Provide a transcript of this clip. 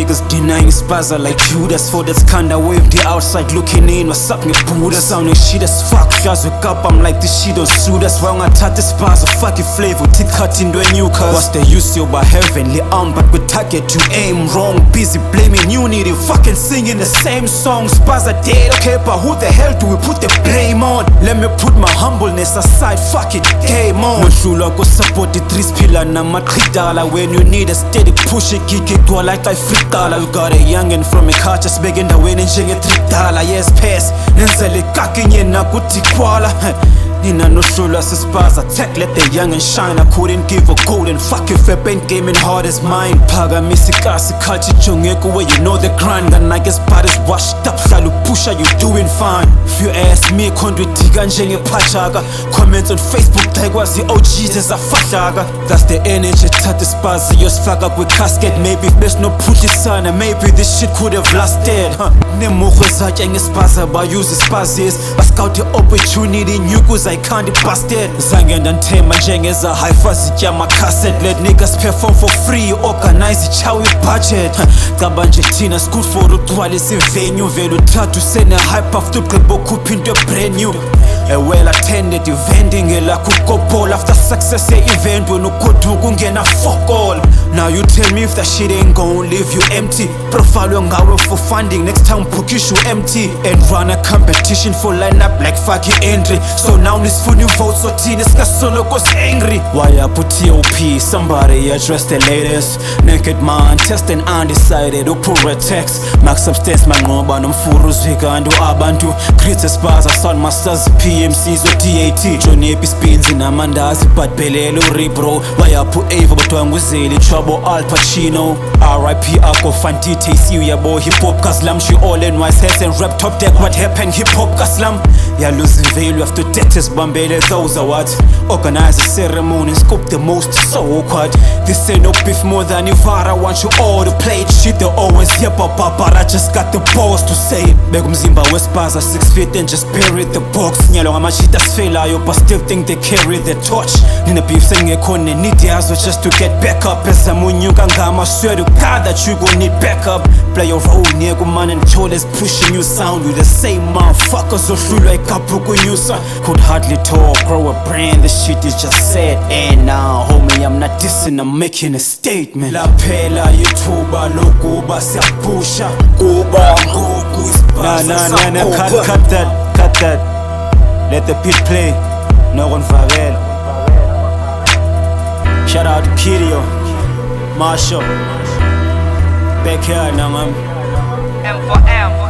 niggas denying Spaza like Judas. For that's kinda wave, the outside looking in. What's up, nigga Buddha? Sounding shit as fuck. Just wake up, I'm like this shit don't suit us. Why I touch the Spaza, fucking flavor. Tick cut into a new cuz. What's the use you by heavenly arm, but we target to aim wrong. Busy blaming unity, fucking singing the same song. Spaza dead, okay, but who the hell do we put the blame on? Let me put my humbleness aside, fuck it, game on. Nohlulwa go support the three pillar namaqhidala. When you need a steady push, it kick it to a like freestyle. We got a youngin from a car just begging the winning $3. Yes, pass, nenzele kakinye nakuthi kwala. Nina nohlulwa sispaza tech, let the young and shine. I couldn't give a golden fuck if a bent gaming hard as mine. Phakamisa ikasi culture jongeko where you know the grind. And I guess bad is washed up, hlala pusha, you doing fine. If you ask me, khondwidika njengephathaka. Comments on Facebook like was the OGs ezafahlaka. That's the energy thatha Spaza yosifaka kwi-casket. Maybe if there's no phuthisana, maybe this shit could have lasted. Nemugo zatya ngespaza bayuza ispazis. Bascout the opportunity nyukuza I can't be busted. Zange ndanthema njengeza high-fa zitya ama-cassette. Let niggas perform for free, organize ichawe budget. Caba nje thina scoot for ugcwalisa ivenue. Vele uthatha usene-hype after ugqiba ukhupha into brand new. A well-attended event ingelakho ukopol. After success ye-event wena ugoduka ungena fuck all. Now you tell me if that shit ain't gon' leave you empty. Profile ngawe for funding, next time book issue empty. And run a competition for lineup like fucking entry. So now this for new votes, so teen is solo cause angry. Why I put TOP, somebody address the latest. Naked man, testing undecided, upura text. Max substance mangoba nomfuru zwigandu abantu. Create Spaza, sound masters, PMCs or DAT. Johnny Epi spins in Amandazi, but Belelo Rebro. Why I put Ava but Wanguzeli, Trouble Al Pacino. RIP Ako Fanti TC, ya boy hip hop Kaslam. She all in wise heads and rap top deck. What happened hip hop Kaslam? Ya losing value after death. Bambele, those are what organize the ceremony, scope the most, so awkward. This ain't no beef more than Ivara. Want you all to play it shit, they always hear but I just got the balls to say it. Begumzimba Spaza 6 feet and just bury the box. Nyalo amashita sfelayo but still think they carry the torch. Nina beef saying a corner need yazo just to get back up. As I'm ngama, swear to God that you gon' need backup. Play your role, nego man and shoulders pushing you sound with the same motherfuckers. So like Kapuku Yusa could hardly talk, grow a brand, this shit is just sad. And now, homie, I'm not dissing, I'm making a statement. La pela YouTuber, lokuba siapusha. Kuba, ngoku Spaza. Nah, cut that. Let the beat play. No one favel. Shout out to Kirio, Marshall. Back here, now, man. M for M.